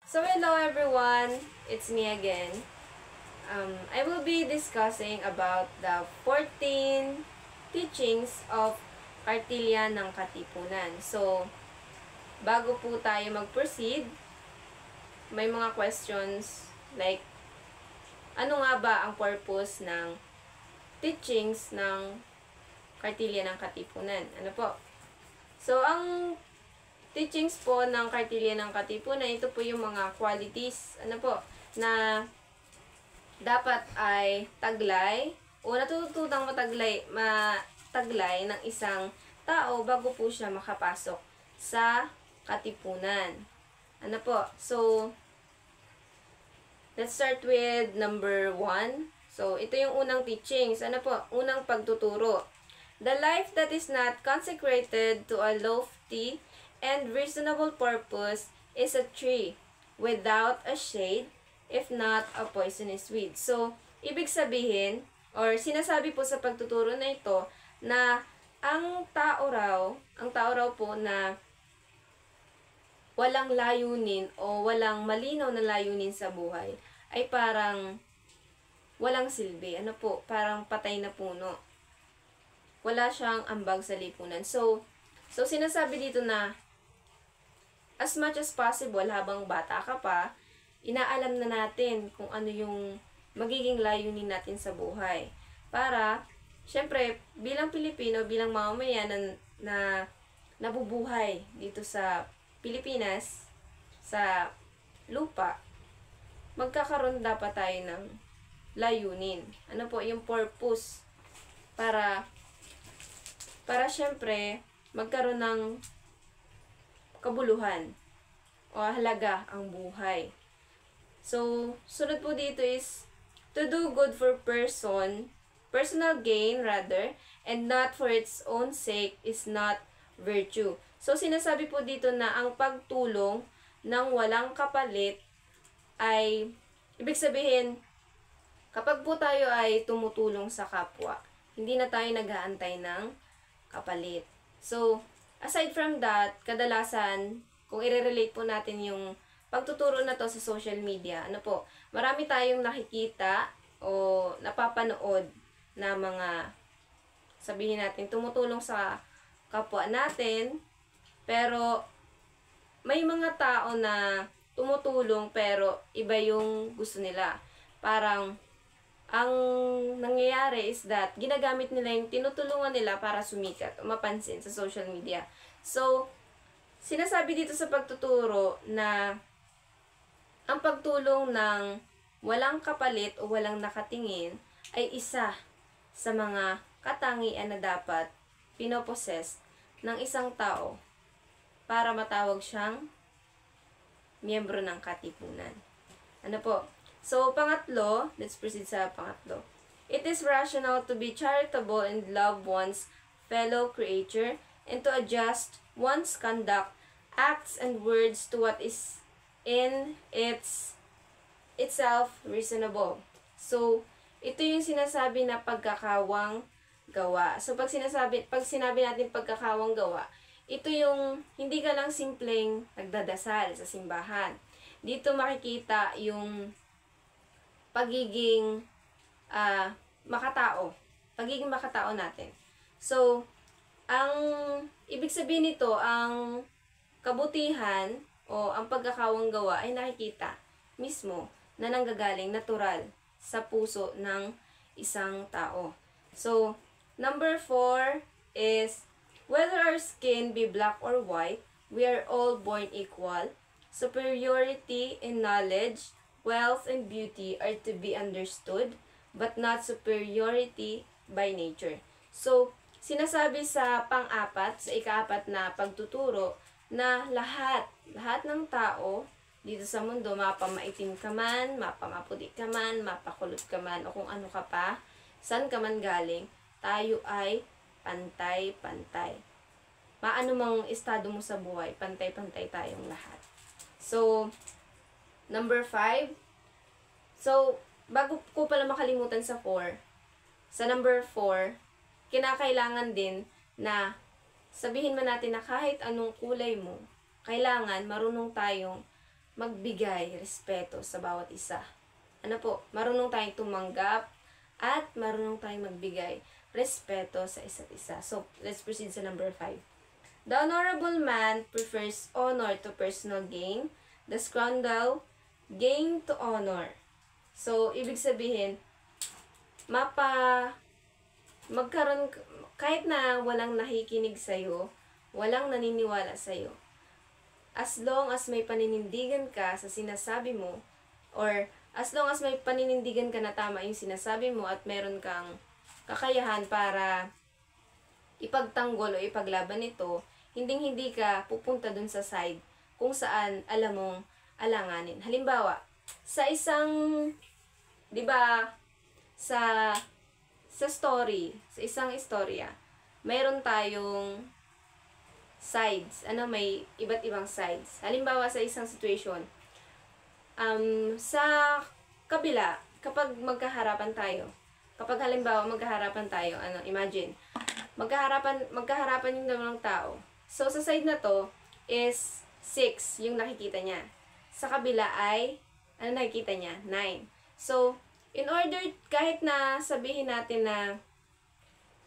So hello everyone, it's me again. I will be discussing about the 14 teachings of Kartilya ng Katipunan. So, bago po tayo mag-proceed, may mga questions like, ano nga ba ang purpose ng teachings ng Kartilya ng Katipunan? Ano po? So, ang teachings po ng Kartilya ng Katipunan, ito po yung mga qualities, na dapat ay taglay o natututang mataglay ng isang tao bago po siya makapasok sa katipunan. So, let's start with number 1. So, ito yung unang teachings. Unang pagtuturo. The life that is not consecrated to a lofty and reasonable purpose is a tree without a shade, if not a poisonous weed. So, ibig sabihin, or sinasabi po sa pagtuturo na ito, na ang tao raw po na walang layunin o walang malinaw na layunin sa buhay, ay parang walang silbi. Parang patay na puno. Wala siyang ambag sa lipunan. So sinasabi dito na, as much as possible, habang bata ka pa, inaalam na natin kung ano yung magiging layunin natin sa buhay. Para, syempre, bilang Pilipino, bilang mamamayan na nabubuhay dito sa Pilipinas, sa lupa, magkakaroon dapat tayo ng layunin. Yung purpose. Para syempre, magkaroon ng kabuluhan o halaga ang buhay. So, sunod po dito is to do good for personal gain rather, and not for its own sake is not virtue. So, sinasabi po dito na ang pagtulong ng walang kapalit ay, ibig sabihin, kapag po tayo ay tumutulong sa kapwa, hindi na tayo nag-aantay ng kapalit. So, aside from that, kadalasan, kung i-relate po natin yung pagtuturo na to sa social media, marami tayong nakikita o napapanood na mga, sabihin natin, tumutulong sa kapwa natin, pero may mga tao na tumutulong pero iba yung gusto nila. Parang, ang nangyayari is that ginagamit nila yung tinutulungan nila para sumikat o mapansin sa social media. So, sinasabi dito sa pagtuturo na ang pagtulong ng walang kapalit o walang nakatingin ay isa sa mga katangian na dapat pinoposes ng isang tao para matawag siyang miyembro ng katipunan. So, pangatlo, let's proceed sa pangatlo. It is rational to be charitable and love one's fellow creature and to adjust one's conduct, acts, and words to what is in itself reasonable. So, ito yung sinasabi na pagkakawang gawa. So, pag sinabi natin pagkakawang gawa, ito yung hindi ka lang simpleng nagdadasal sa simbahan. Dito makikita yung pagiging makatao natin. So, ang ibig sabihin nito, ang kabutihan o ang pagkakawang gawa ay nakikita mismo na nanggagaling natural sa puso ng isang tao. So, number 4 is, whether our skin be black or white, we are all born equal. Superiority in knowledge, wealth, and beauty are to be understood, but not superiority by nature. So, sinasabi sa sa ika-4 na pagtuturo, na lahat ng tao dito sa mundo, mapamaitim ka man, mapamaputi ka man, mapakulot ka man, o kung ano ka pa, saan ka man galing, tayo ay pantay-pantay. Maano mang estado mo sa buhay, pantay-pantay tayong lahat. So, number 5. So, bago ko pala makalimutan sa 4, sa number 4, kinakailangan din na sabihin man natin na kahit anong kulay mo, kailangan marunong tayong magbigay respeto sa bawat isa. Ano po, marunong tayong tumanggap at marunong tayong magbigay respeto sa isa't isa. So, let's proceed sa number 5. The honorable man prefers honor to personal gain. The scoundrel gain to honor. So, ibig sabihin, magkaroon, kahit na walang nakikinig sa'yo, walang naniniwala sa'yo, as long as may paninindigan ka sa sinasabi mo, or as long as may paninindigan ka na tama yung sinasabi mo at meron kang kakayahan para ipagtanggol o ipaglaban ito, hindi ka pupunta dun sa side kung saan alam mong alanganin. Halimbawa, sa isang, di ba, sa story, sa isang istorya, mayroon tayong sides. May iba't ibang sides. Halimbawa, sa isang situation, sa kabila, kapag halimbawa magkaharapan tayo, imagine, magkaharapan yung dalawang tao. So, sa side na to is 6 yung nakikita niya. Sa kabila ay, nakikita niya? 9. So, in order, kahit na sabihin natin na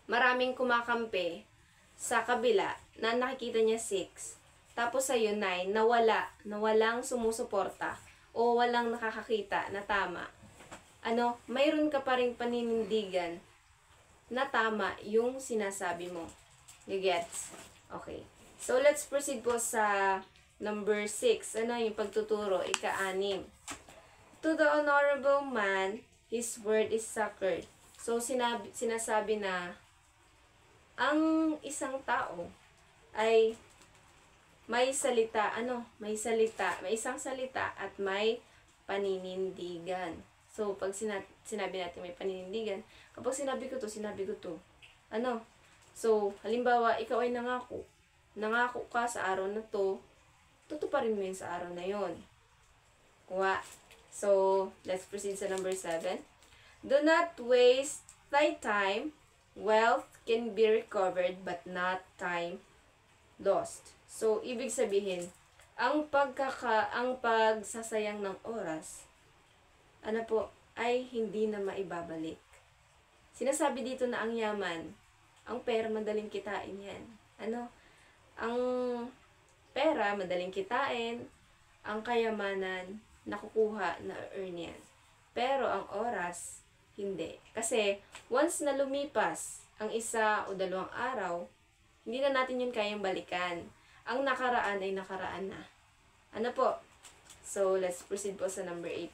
maraming kumakampi sa kabila, na nakikita niya 6, tapos sa'yo 9, na walang sumusuporta, o walang nakakakita na tama, mayroon ka pa rin paninindigan na tama yung sinasabi mo. You gets? Okay. So, let's proceed po sa number 6. Yung pagtuturo? Ika-6. To the honorable man, his word is sacred. So, sinasabi na ang isang tao ay may isang salita at may paninindigan. So, pag sinabi natin may paninindigan, kapag sinabi ko to. So, halimbawa, ikaw ay nangako ka sa araw na to, tutuparin mo yun sa araw na yun. So, let's proceed sa number 7. Do not waste thy time. Wealth can be recovered, but not time lost. So, ibig sabihin, ang pagsasayang ng oras, ay hindi na maibabalik. Sinasabi dito na ang yaman, ang pera madaling kitain yan. Ang pera madaling kitain, ang kayamanan nakukuha na earn yan. Pero ang oras, hindi. Kasi, once na lumipas ang 1 o 2 araw, hindi na natin yun kayang balikan. Ang nakaraan ay nakaraan na. So, let's proceed po sa number 8.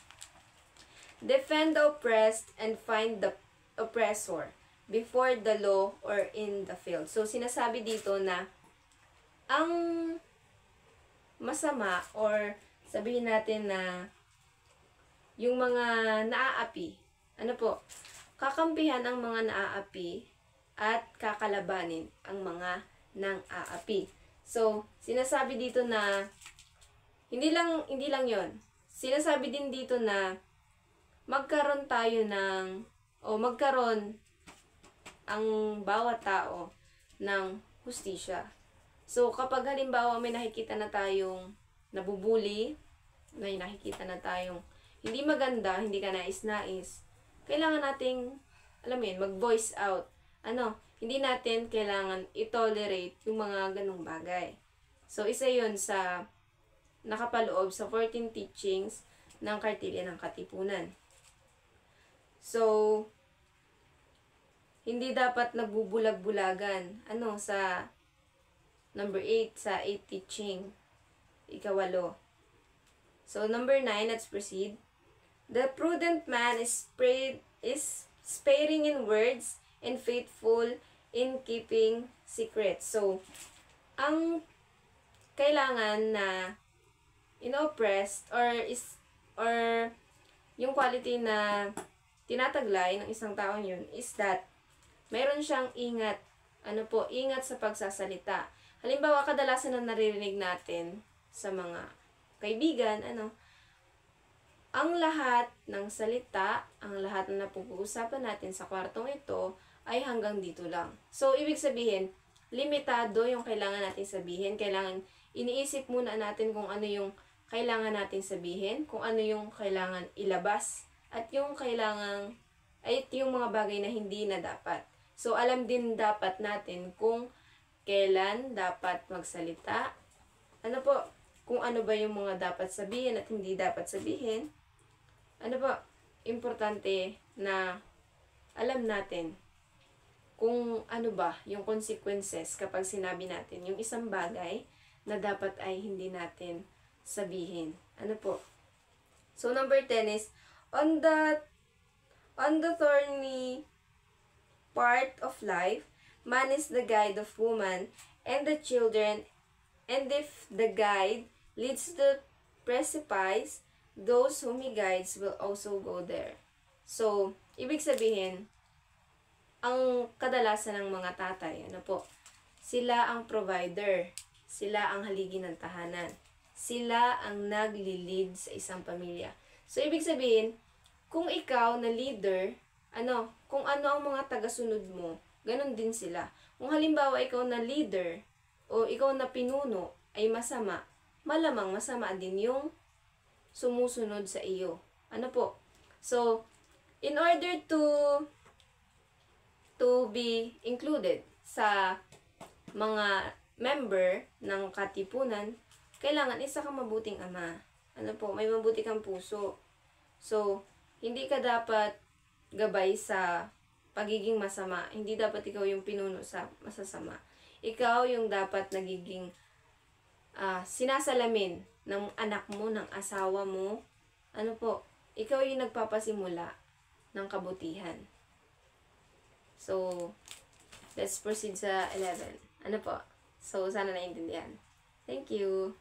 Defend the oppressed and find the oppressor before the law or in the field. So, sinasabi dito na ang masama, or sabihin natin na yung mga naaapi, kakampihan ang mga naaapi at kakalabanin ang mga nang-aapi. So, sinasabi dito na hindi lang yon. Sinasabi din dito na magkaroon ang bawat tao ng hustisya. So, kapag halimbawa may nakikita na tayong nabubuli, may nakikita na tayong hindi maganda, hindi ka nais-nais, kailangan nating, mag-voice out. Hindi natin kailangan i-tolerate yung mga ganung bagay. So, isa yun sa nakapaloob sa 14 teachings ng Kartilya ng Katipunan. So, hindi dapat nagbubulag-bulagan. Sa number 8, sa 8 teaching, ika-8. So, number 9, let's proceed. The prudent man is sparing in words and faithful in keeping secrets. So, ang kailangan na inoppressed or yung quality na tinataglay ng isang tao yun is that meron siyang ingat, ingat sa pagsasalita. Halimbawa, kadalasan na naririnig natin sa mga kaibigan, ang lahat ng salita, ang lahat na napag-uusapan natin sa kwartong ito ay hanggang dito lang. So, ibig sabihin, limitado yung kailangan natin sabihin. Kailangan iniisip muna natin kung ano yung kailangan natin sabihin, kung ano yung kailangan ilabas, at yung yung mga bagay na hindi na dapat. So, alam din dapat natin kung kailan dapat magsalita, ano po, kung ano ba yung mga dapat sabihin at hindi dapat sabihin. Ano po, importante na alam natin kung ano ba yung consequences kapag sinabi natin yung isang bagay na dapat ay hindi natin sabihin. Ano po? So, number 10 is, on the thorny part of life, man is the guide of woman and the children, and if the guide leads to the precipice, those whom he guides will also go there. So, ibig sabihin, ang kadalasan ng mga tatay, ano po, sila ang provider, sila ang haligi ng tahanan, sila ang nagli-lead sa isang pamilya. So, ibig sabihin, kung ikaw na leader, kung ano ang mga tagasunod mo, ganun din sila. Kung halimbawa ikaw na leader, o ikaw na pinuno, ay masama, malamang masama din yung sumusunod sa iyo. Ano po? So, in order to be included sa mga member ng katipunan, kailangan isa kang mabuting ama. Ano po? May mabuti kang puso. So, hindi ka dapat gabay sa pagiging masama. Hindi dapat ikaw yung pinuno sa masasama. Ikaw yung dapat nagiging sinasalamin ng anak mo, ng asawa mo. Ano po, ikaw yung nagpapasimula ng kabutihan. So, let's proceed sa 11. Ano po? So, sana naintindihan. Thank you.